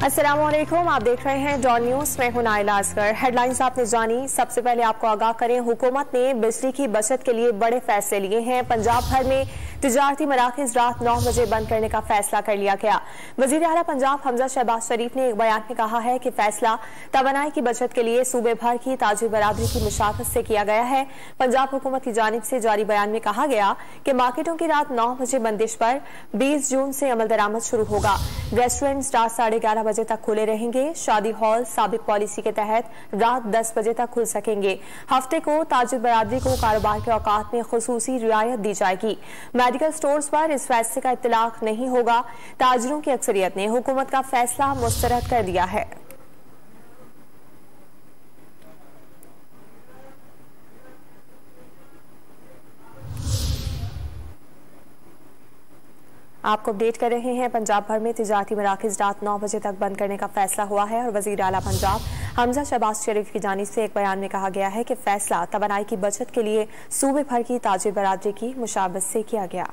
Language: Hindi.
अस्सलामुअलैकुम, आप देख रहे हैं डॉन न्यूज। मैं हूं नाइला असगर। हेडलाइंस आपने जानी। सबसे पहले आपको आगाह करें, हुकूमत ने बिजली की बचत के लिए बड़े फैसले लिए हैं। पंजाब भर में तिजारती मराकज रात 9 बजे बंद करने का फैसला कर लिया गया। वजीर आला पंजाब हमजा शहबाज शरीफ ने एक बयान में कहा है कि फैसला तवानाई की बचत के लिए सूबे भर की ताजिर बरादरी की मुशावरत से किया गया है। पंजाब हुकूमत की जानिब से जारी बयान में कहा गया कि मार्केटों की रात 9 बजे बंदिश पर 20 जून से अमल दरामद शुरू होगा। रेस्टोरेंट रात 11:30 बजे तक खुले रहेंगे। शादी हॉल साबिक पॉलिसी के तहत रात 10 बजे तक खुल सकेंगे। हफ्ते को ताजिर बरादरी को कारोबार के औकात में खुसूसी रियायत दी जाएगी। मेडिकल स्टोर्स पर इस फैसले का इत्तलाक नहीं होगा। ताजिरों की अक्सरियत ने हुकूमत का फैसला मुस्तरद कर दिया है। आपको अपडेट कर रहे हैं, पंजाब भर में तिजारती मराकज रात 9 बजे तक बंद करने का फैसला हुआ है और वजीर आला पंजाब हमजा शहबाज शरीफ की जानिब से एक बयान में कहा गया है कि फैसला तवानाई की बचत के लिए सूबे भर की ताजिर बरादरी की मुशावरत से किया गया।